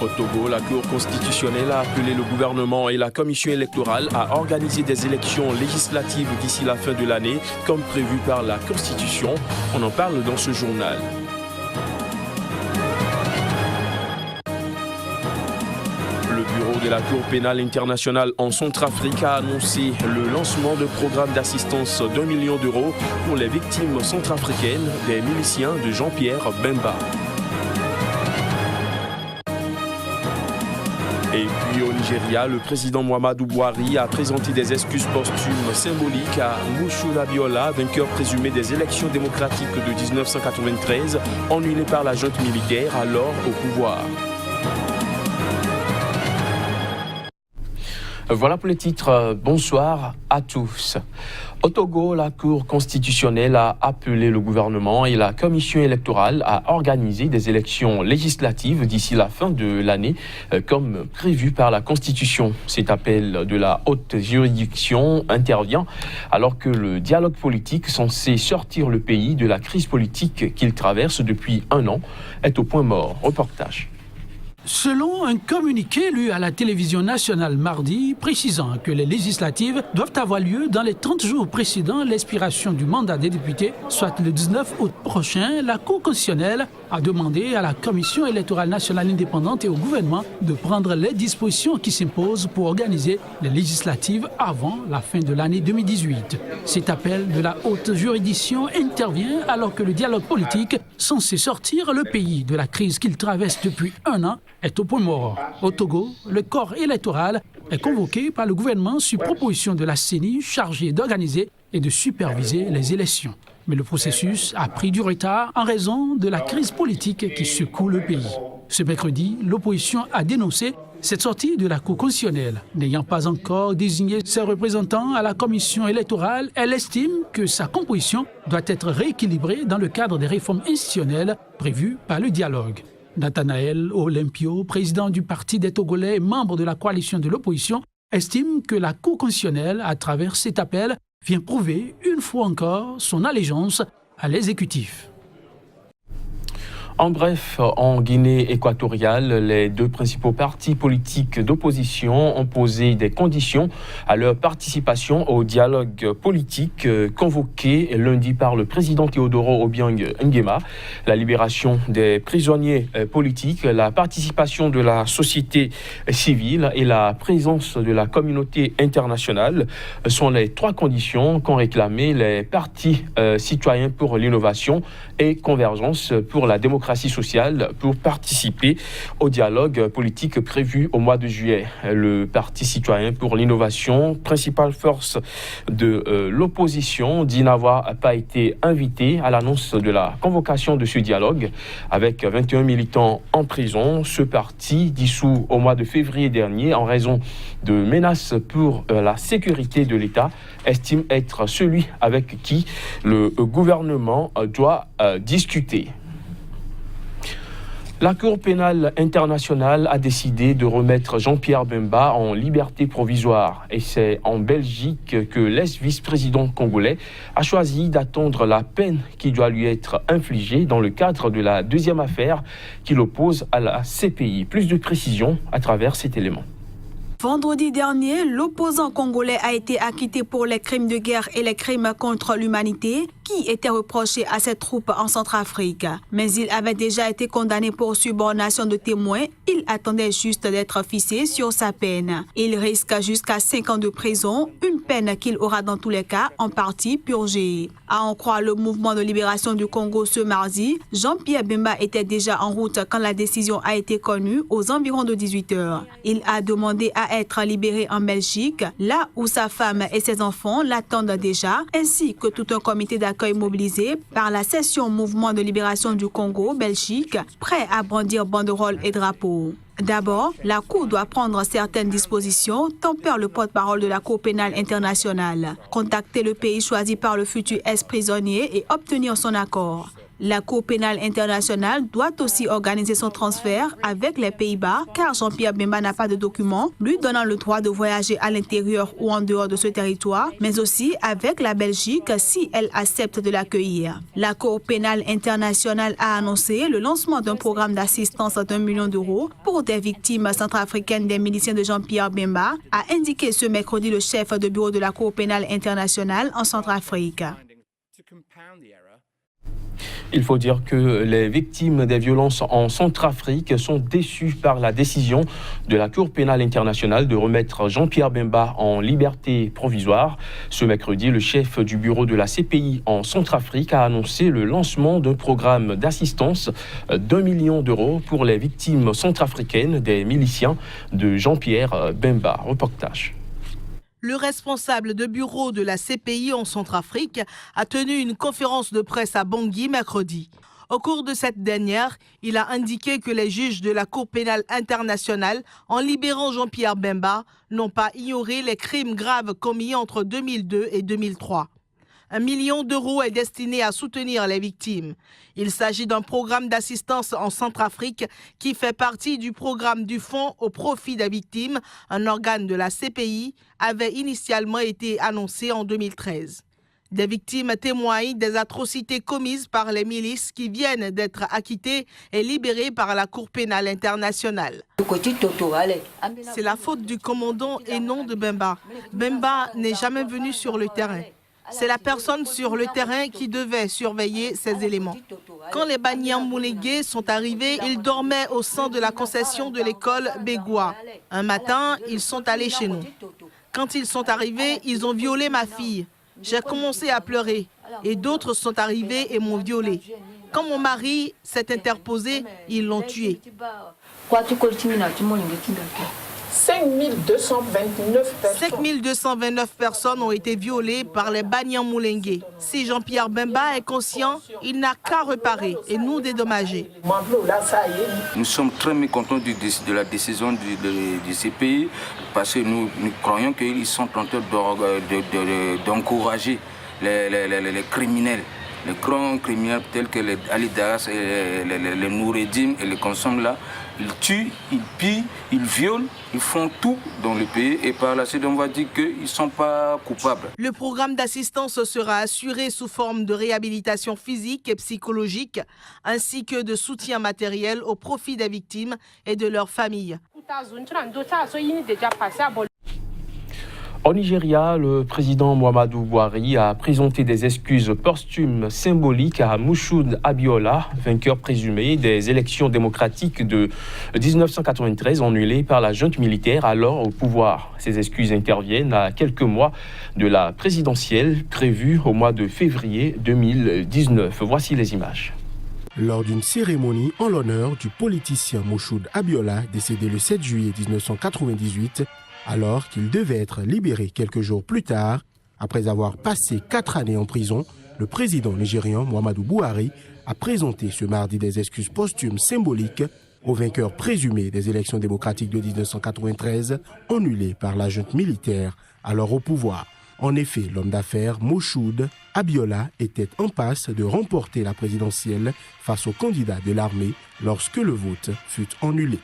Au Togo, la Cour constitutionnelle a appelé le gouvernement et la commission électorale à organiser des élections législatives d'ici la fin de l'année, comme prévu par la Constitution. On en parle dans ce journal. Le bureau de la Cour pénale internationale en Centrafrique a annoncé le lancement de programmes d'assistance d'1 million d'euros pour les victimes centrafricaines des miliciens de Jean-Pierre Bemba. Et puis au Nigeria, le président Muhammadu Buhari a présenté des excuses posthumes symboliques à Moshood Abiola, vainqueur présumé des élections démocratiques de 1993, annulées par la junte militaire alors au pouvoir. Voilà pour les titres. Bonsoir à tous. Au Togo, la Cour constitutionnelle a appelé le gouvernement et la commission électorale à organiser des élections législatives d'ici la fin de l'année, comme prévu par la Constitution. Cet appel de la haute juridiction intervient alors que le dialogue politique censé sortir le pays de la crise politique qu'il traverse depuis 1 an est au point mort. Reportage. Selon un communiqué lu à la télévision nationale mardi, précisant que les législatives doivent avoir lieu dans les 30 jours précédant l'expiration du mandat des députés, soit le 19 août prochain, la Cour constitutionnelle a demandé à la Commission électorale nationale indépendante et au gouvernement de prendre les dispositions qui s'imposent pour organiser les législatives avant la fin de l'année 2018. Cet appel de la haute juridiction intervient alors que le dialogue politique censé sortir le pays de la crise qu'il traverse depuis 1 an est au point mort. Au Togo, le corps électoral est convoqué par le gouvernement sur proposition de la CENI chargée d'organiser et de superviser les élections. Mais le processus a pris du retard en raison de la crise politique qui secoue le pays. Ce mercredi, l'opposition a dénoncé cette sortie de la Cour constitutionnelle. N'ayant pas encore désigné ses représentants à la commission électorale, elle estime que sa composition doit être rééquilibrée dans le cadre des réformes institutionnelles prévues par le dialogue. Nathanaël Olympio, président du Parti des Togolais et membre de la coalition de l'opposition, estime que la Cour constitutionnelle, à travers cet appel, vient prouver une fois encore son allégeance à l'exécutif. En bref, en Guinée équatoriale, les 2 principaux partis politiques d'opposition ont posé des conditions à leur participation au dialogue politique convoqué lundi par le président Teodoro Obiang Nguema. La libération des prisonniers politiques, la participation de la société civile et la présence de la communauté internationale sont les 3 conditions qu'ont réclamé les partis citoyens pour l'innovation et Convergence pour la démocratie sociale pour participer au dialogue politique prévu au mois de juillet. Le Parti citoyen pour l'innovation, principale force de l'opposition, dit n'avoir pas été invité à l'annonce de la convocation de ce dialogue. Avec 21 militants en prison, ce parti, dissous au mois de février dernier en raison de menaces pour la sécurité de l'État, estime être celui avec qui le gouvernement doit discuter. La Cour pénale internationale a décidé de remettre Jean-Pierre Bemba en liberté provisoire. Et c'est en Belgique que l'ex-vice-président congolais a choisi d'attendre la peine qui doit lui être infligée dans le cadre de la 2e affaire qui l'oppose à la CPI. Plus de précisions à travers cet élément. Vendredi dernier, l'opposant congolais a été acquitté pour les crimes de guerre et les crimes contre l'humanité qui étaient reprochés à ses troupes en Centrafrique. Mais il avait déjà été condamné pour subornation de témoins. Il attendait juste d'être fixé sur sa peine. Il risque jusqu'à 5 ans de prison, une peine qu'il aura dans tous les cas en partie purgée. À en croire le mouvement de libération du Congo ce mardi, Jean-Pierre Bemba était déjà en route quand la décision a été connue aux environs de 18h. Il a demandé à être libéré en Belgique, là où sa femme et ses enfants l'attendent déjà, ainsi que tout un comité d'accueil mobilisé par la section Mouvement de libération du Congo, Belgique, prêt à brandir banderoles et drapeaux. D'abord, la Cour doit prendre certaines dispositions, tempère le porte-parole de la Cour pénale internationale. Contacter le pays choisi par le futur ex-prisonnier et obtenir son accord. La Cour pénale internationale doit aussi organiser son transfert avec les Pays-Bas car Jean-Pierre Bemba n'a pas de documents lui donnant le droit de voyager à l'intérieur ou en dehors de ce territoire, mais aussi avec la Belgique si elle accepte de l'accueillir. La Cour pénale internationale a annoncé le lancement d'un programme d'assistance d'1 million d'euros pour des victimes centrafricaines des miliciens de Jean-Pierre Bemba, a indiqué ce mercredi le chef de bureau de la Cour pénale internationale en Centrafrique. Il faut dire que les victimes des violences en Centrafrique sont déçues par la décision de la Cour pénale internationale de remettre Jean-Pierre Bemba en liberté provisoire. Ce mercredi, le chef du bureau de la CPI en Centrafrique a annoncé le lancement d'un programme d'assistance d'1 million d'euros pour les victimes centrafricaines des miliciens de Jean-Pierre Bemba. Reportage. Le responsable de bureau de la CPI en Centrafrique a tenu une conférence de presse à Bangui mercredi. Au cours de cette dernière, il a indiqué que les juges de la Cour pénale internationale, en libérant Jean-Pierre Bemba, n'ont pas ignoré les crimes graves commis entre 2002 et 2003. 1 million d'euros est destiné à soutenir les victimes. Il s'agit d'un programme d'assistance en Centrafrique qui fait partie du programme du Fonds au profit des victimes, un organe de la CPI, avait initialement été annoncé en 2013. Des victimes témoignent des atrocités commises par les milices qui viennent d'être acquittées et libérées par la Cour pénale internationale. C'est la faute du commandant et non de Bemba. Bemba n'est jamais venu sur le terrain. C'est la personne sur le terrain qui devait surveiller ces éléments. Quand les Banyamulenge sont arrivés, ils dormaient au sein de la concession de l'école Bégoua. Un matin, ils sont allés chez nous. Quand ils sont arrivés, ils ont violé ma fille. J'ai commencé à pleurer et d'autres sont arrivés et m'ont violée. Quand mon mari s'est interposé, ils l'ont tué. 5229 personnes ont été violées par les Banyamulenge. Si Jean-Pierre Bemba est conscient, il n'a qu'à réparer et nous dédommager. Nous sommes très mécontents de la décision du CPI parce que nous croyons qu'ils sont en train d'encourager les criminels. Les grands criminels tels que les Ali Daras, les Noureddin et les consomment là, ils tuent, ils pillent, ils violent, ils font tout dans le pays et par la suite on va dire qu'ils ne sont pas coupables. Le programme d'assistance sera assuré sous forme de réhabilitation physique et psychologique ainsi que de soutien matériel au profit des victimes et de leurs familles. Au Nigeria, le président Muhammadu Buhari a présenté des excuses posthumes symboliques à Moshood Abiola, vainqueur présumé des élections démocratiques de 1993 annulées par la junte militaire alors au pouvoir. Ces excuses interviennent à quelques mois de la présidentielle prévue au mois de février 2019. Voici les images. Lors d'une cérémonie en l'honneur du politicien Moshood Abiola, décédé le 7 juillet 1998, alors qu'il devait être libéré quelques jours plus tard, après avoir passé 4 années en prison, le président nigérian Muhammadu Buhari a présenté ce mardi des excuses posthumes symboliques au vainqueur présumé des élections démocratiques de 1993, annulées par la junte militaire alors au pouvoir. En effet, l'homme d'affaires Moshood Abiola était en passe de remporter la présidentielle face au candidat de l'armée lorsque le vote fut annulé.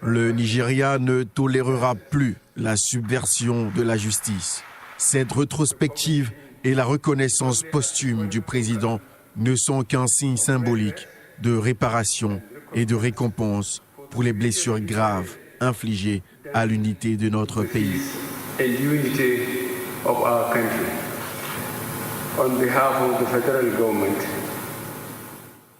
Le Nigeria ne tolérera plus la subversion de la justice. Cette rétrospective et la reconnaissance posthume du président ne sont qu'un signe symbolique de réparation et de récompense pour les blessures graves infligées à l'unité de notre pays.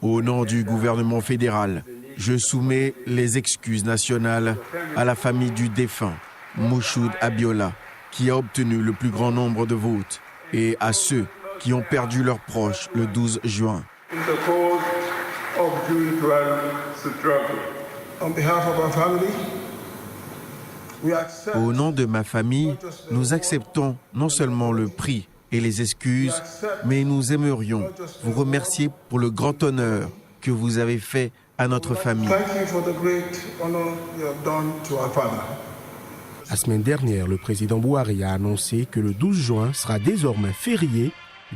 Au nom du gouvernement fédéral, je soumets les excuses nationales à la famille du défunt, Moshood Abiola, qui a obtenu le plus grand nombre de votes, et à ceux qui ont perdu leurs proches le 12 juin. Au nom de ma famille, nous acceptons non seulement le prix et les excuses, mais nous aimerions vous remercier pour le grand honneur que vous avez fait à notre famille. La semaine dernière, le président Buhari a annoncé que le 12 juin sera désormais férié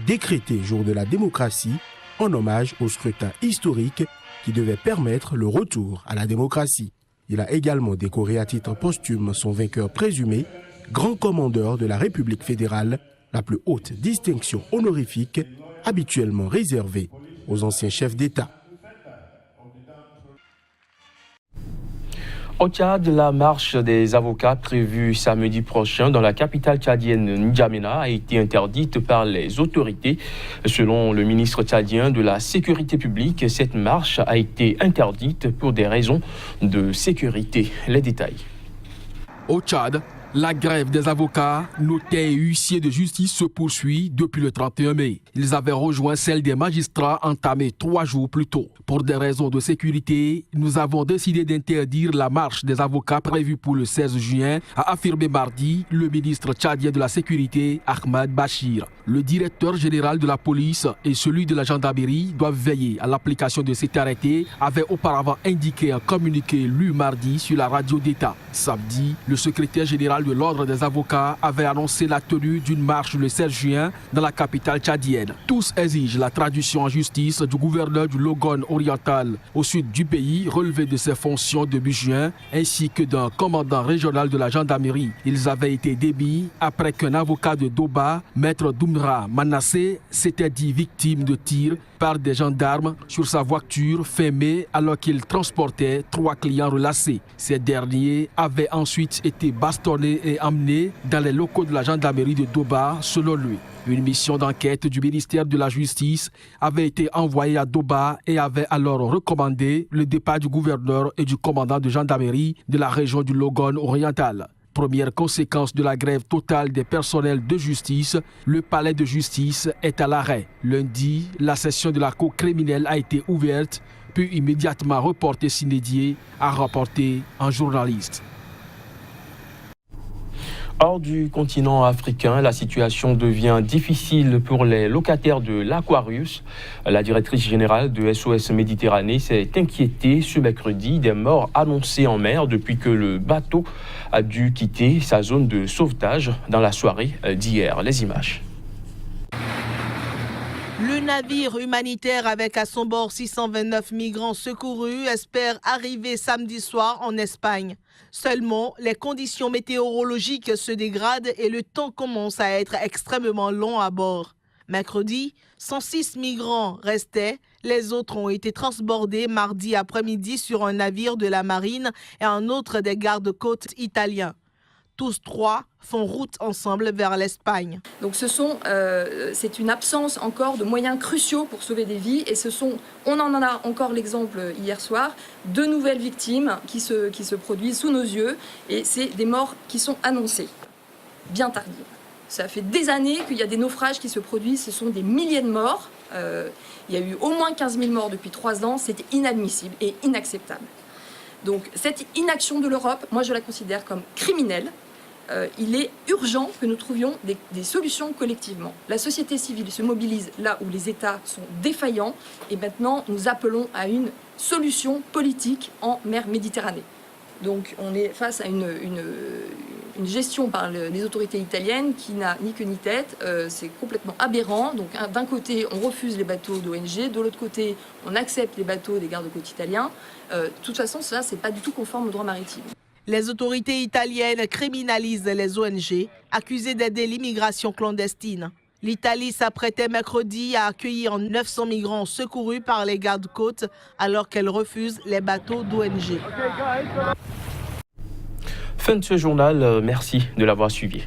décrété jour de la démocratie en hommage au scrutin historique qui devait permettre le retour à la démocratie. Il a également décoré à titre posthume son vainqueur présumé, grand commandeur de la République fédérale, la plus haute distinction honorifique habituellement réservée aux anciens chefs d'État. Au Tchad, la marche des avocats prévue samedi prochain dans la capitale tchadienne N'Djamena a été interdite par les autorités. Selon le ministre tchadien de la Sécurité publique, cette marche a été interdite pour des raisons de sécurité. Les détails. Au Tchad, la grève des avocats, notaires et huissiers de justice se poursuit depuis le 31 mai. Ils avaient rejoint celle des magistrats entamée 3 jours plus tôt. Pour des raisons de sécurité, nous avons décidé d'interdire la marche des avocats prévue pour le 16 juin, a affirmé mardi le ministre tchadien de la Sécurité, Ahmed Bachir. Le directeur général de la police et celui de la gendarmerie doivent veiller à l'application de cet arrêté, avait auparavant indiqué un communiqué lu mardi sur la radio d'État. Samedi, le secrétaire général de l'Ordre des avocats avait annoncé la tenue d'une marche le 16 juin dans la capitale tchadienne. Tous exigent la traduction en justice du gouverneur du Logone oriental au sud du pays, relevé de ses fonctions début juin, ainsi que d'un commandant régional de la gendarmerie. Ils avaient été démis après qu'un avocat de Doba, maître Doumra Manassé, s'était dit victime de tirs par des gendarmes sur sa voiture fin mai alors qu'il transportait 3 clients relâchés. Ces derniers avaient ensuite été bastonnés et emmenés dans les locaux de la gendarmerie de Doba, selon lui. Une mission d'enquête du ministère de la Justice avait été envoyée à Doba et avait alors recommandé le départ du gouverneur et du commandant de gendarmerie de la région du Logone oriental. Première conséquence de la grève totale des personnels de justice, le palais de justice est à l'arrêt. Lundi, la session de la cour criminelle a été ouverte, puis immédiatement reportée sine die, a rapporté un journaliste. Hors du continent africain, la situation devient difficile pour les locataires de l'Aquarius. La directrice générale de SOS Méditerranée s'est inquiétée ce mercredi des morts annoncées en mer depuis que le bateau a dû quitter sa zone de sauvetage dans la soirée d'hier. Les images. Le navire humanitaire avec à son bord 629 migrants secourus espère arriver samedi soir en Espagne. Seulement, les conditions météorologiques se dégradent et le temps commence à être extrêmement long à bord. Mercredi, 106 migrants restaient. Les autres ont été transbordés mardi après-midi sur un navire de la marine et un autre des gardes-côtes italiens. Tous 3 font route ensemble vers l'Espagne. Donc c'est une absence encore de moyens cruciaux pour sauver des vies et on en a encore l'exemple hier soir, 2 nouvelles victimes qui se produisent sous nos yeux et c'est des morts qui sont annoncées, bien tardives. Ça fait des années qu'il y a des naufrages qui se produisent, ce sont des milliers de morts, il y a eu au moins 15 000 morts depuis 3 ans, c'était inadmissible et inacceptable. Donc cette inaction de l'Europe, moi je la considère comme criminelle. Il est urgent que nous trouvions des solutions collectivement. La société civile se mobilise là où les États sont défaillants et maintenant nous appelons à une solution politique en mer Méditerranée. Donc on est face à une gestion par les autorités italiennes qui n'a ni queue ni tête, c'est complètement aberrant. Donc d'un côté on refuse les bateaux d'ONG, de l'autre côté on accepte les bateaux des gardes-côtes italiens. De toute façon ça c'est pas du tout conforme au droit maritime. Les autorités italiennes criminalisent les ONG accusées d'aider l'immigration clandestine. L'Italie s'apprêtait mercredi à accueillir 900 migrants secourus par les gardes-côtes alors qu'elle refuse les bateaux d'ONG. Fin de ce journal, merci de l'avoir suivi.